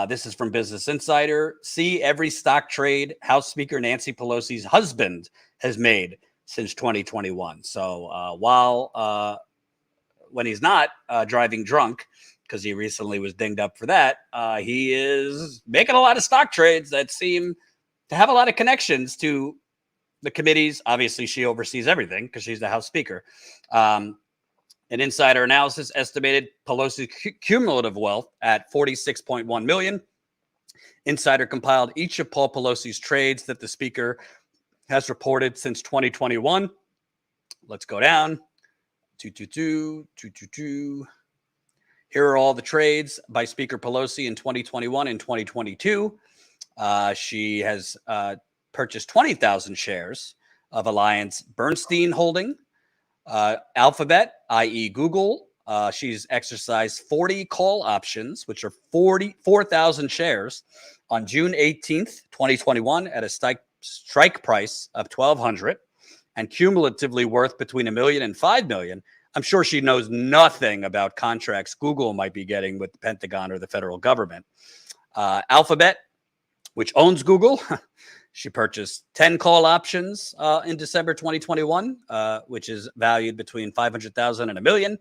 This is from Business Insider. See every stock trade House Speaker Nancy Pelosi's husband has made since 2021. So when he's not driving drunk, because he recently was dinged up for that, he is making a lot of stock trades that seem to have a lot of connections to the committees. Obviously, she oversees everything because she's the House Speaker. An insider analysis estimated Pelosi's cumulative wealth at $46.1 million. Insider compiled each of Paul Pelosi's trades that the Speaker has reported since 2021. Let's go down. 222. Here are all the trades by Speaker Pelosi in 2021 and 2022. She has purchased 20,000 shares of Alliance Bernstein Holding. Alphabet, i.e. Google, she's exercised 40 call options, which are 44,000 shares on June 18th, 2021 at a strike price of $1,200 and cumulatively worth between $1 million and $5 million. I'm sure she knows nothing about contracts Google might be getting with the Pentagon or the federal government. Alphabet, which owns Google, she purchased 10 call options in December 2021, which is valued between $500,000 and $1 million.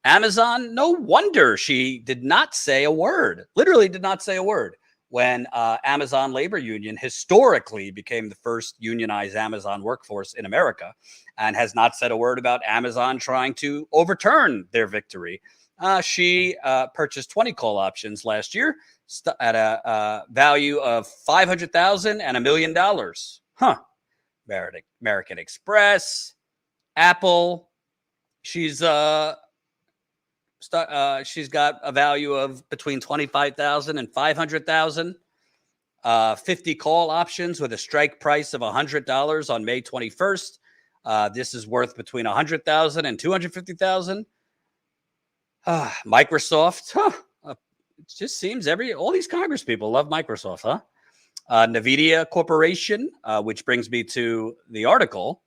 Amazon, no wonder she did not say a word, literally did not say a word, when Amazon Labor Union historically became the first unionized Amazon workforce in America and has not said a word about Amazon trying to overturn their victory. She purchased 20 call options last year at a value of $500,000 and $1 million. American Express, Apple. She's got a value of between $25,000 and $500,000. 50 call options with a strike price of $100 on May 21st. This is worth between 100,000 and 250,000. Microsoft, it just seems all these Congress people love Microsoft, huh? NVIDIA Corporation, which brings me to the article.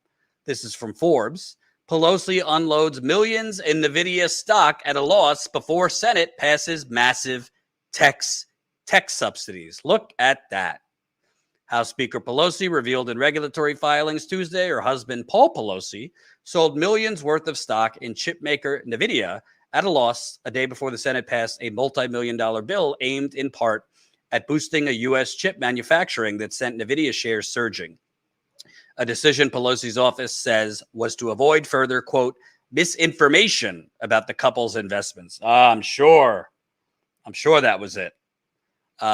This is from Forbes. Pelosi unloads millions in NVIDIA stock at a loss before Senate passes massive tech subsidies. Look at that. House Speaker Pelosi revealed in regulatory filings Tuesday her husband, Paul Pelosi, sold millions worth of stock in chipmaker NVIDIA at a loss a day before the Senate passed a multi-million-dollar bill aimed in part at boosting a U.S. chip manufacturing that sent NVIDIA shares surging. A decision Pelosi's office says was to avoid further, quote, misinformation about the couple's investments. I'm sure that was it.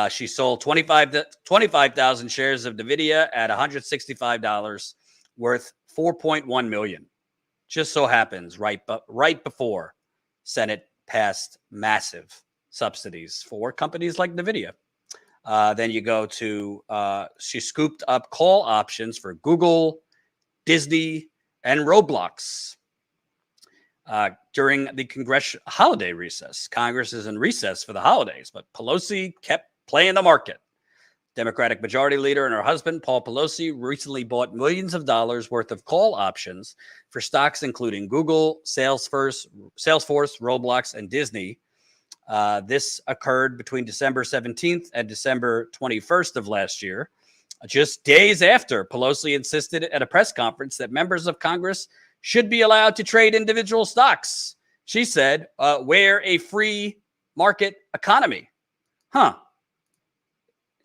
She sold 25,000 shares of NVIDIA at $165, worth $4.1 million. Just so happens right before Senate passed massive subsidies for companies like NVIDIA. Then you go to, she scooped up call options for Google, Disney, and Roblox during the congressional holiday recess. Congress is in recess for the holidays, but Pelosi kept playing the market. Democratic Majority Leader and her husband, Paul Pelosi, recently bought millions of dollars worth of call options for stocks including Google, Salesforce, Roblox, and Disney. This occurred between December 17th and December 21st of last year, just days after Pelosi insisted at a press conference that members of Congress should be allowed to trade individual stocks. She said, we're a free market economy. Huh.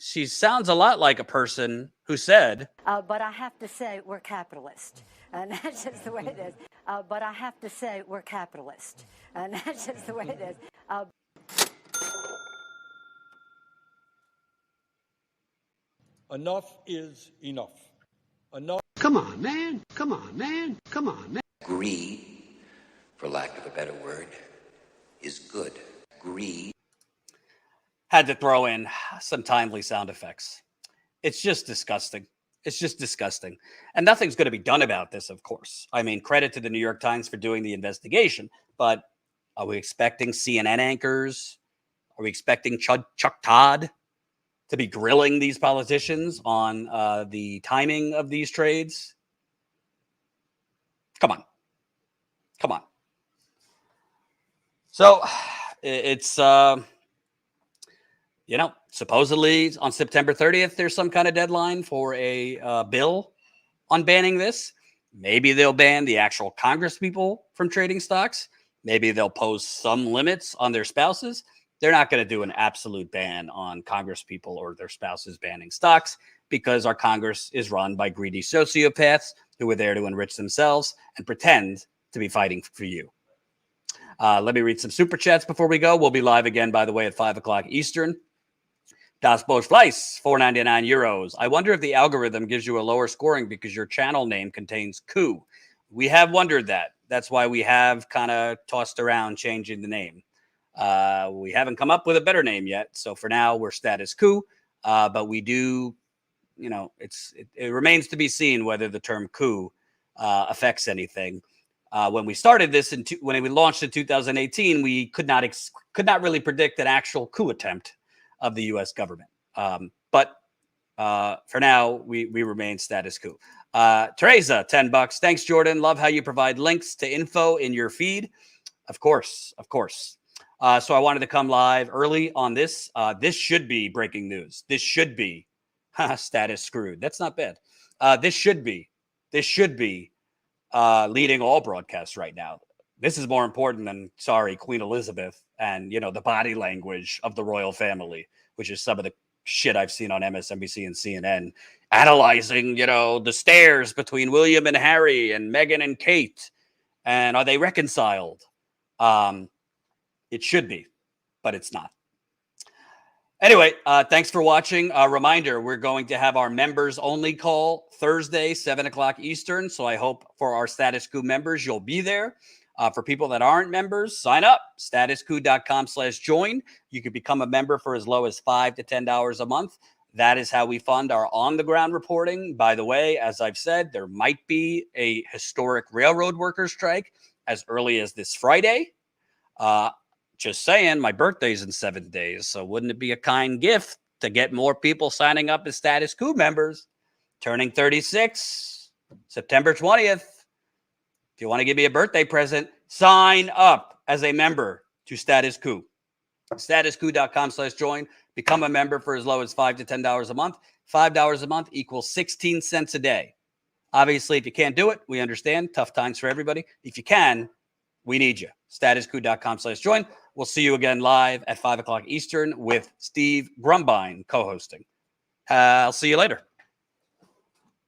She sounds a lot like a person who said, but I have to say we're capitalist. And that's just the way it is. But I have to say we're capitalist. And that's just the way it is. Enough is enough. Enough. Come on, man. Come on, man. Come on, man. Greed, for lack of a better word, is good. Greed. Had to throw in some timely sound effects. It's just disgusting. It's just disgusting. And nothing's going to be done about this, of course. I mean, credit to the New York Times for doing the investigation, but are we expecting CNN anchors? Are we expecting Chuck Todd to be grilling these politicians on the timing of these trades? Come on. Come on. So it's, supposedly on September 30th, there's some kind of deadline for a bill on banning this. Maybe they'll ban the actual Congress people from trading stocks. Maybe they'll pose some limits on their spouses. They're not going to do an absolute ban on Congress people or their spouses banning stocks because our Congress is run by greedy sociopaths who are there to enrich themselves and pretend to be fighting for you. Let me read some super chats before we go. We'll be live again, by the way, at 5 o'clock Eastern. Das Bosch Fleiss, 4.99 euros. I wonder if the algorithm gives you a lower scoring because your channel name contains coup. We have wondered that. That's why we have kind of tossed around changing the name. We haven't come up with a better name yet. So for now, we're Status Coup. But we do, it remains to be seen whether the term coup affects anything. When we started this, when we launched in 2018, we could not really predict an actual coup attempt of the U.S. government. But for now, we remain Status Coup. Teresa, $10. Thanks, Jordan. Love how you provide links to info in your feed. Of course. So I wanted to come live early on this. This should be breaking news. This should be status screwed. That's not bad. This should be leading all broadcasts right now. This is more important than, Queen Elizabeth and, the body language of the royal family, which is some of the shit I've seen on MSNBC and CNN, analyzing, the stares between William and Harry and Meghan and Kate. And are they reconciled? It should be, but it's not. Anyway, thanks for watching. A reminder, we're going to have our members only call Thursday, 7 o'clock Eastern. So I hope for our Status Coup members, you'll be there. For people that aren't members, sign up, statuscoup.com/join. You can become a member for as low as $5 to $10 a month. That is how we fund our on-the-ground reporting. By the way, as I've said, there might be a historic railroad workers strike as early as this Friday. Just saying, my birthday's in 7 days, so wouldn't it be a kind gift to get more people signing up as Status Coup members? Turning 36, September 20th. If you want to give me a birthday present, sign up as a member to Status Coup. StatusCoup.com/join. Become a member for as low as $5 to $10 a month. $5 a month equals 16 cents a day. Obviously, if you can't do it, we understand. Tough times for everybody. If you can, we need you. StatusCoup.com/join. We'll see you again live at 5 o'clock Eastern with Steve Grumbine co-hosting. I'll see you later.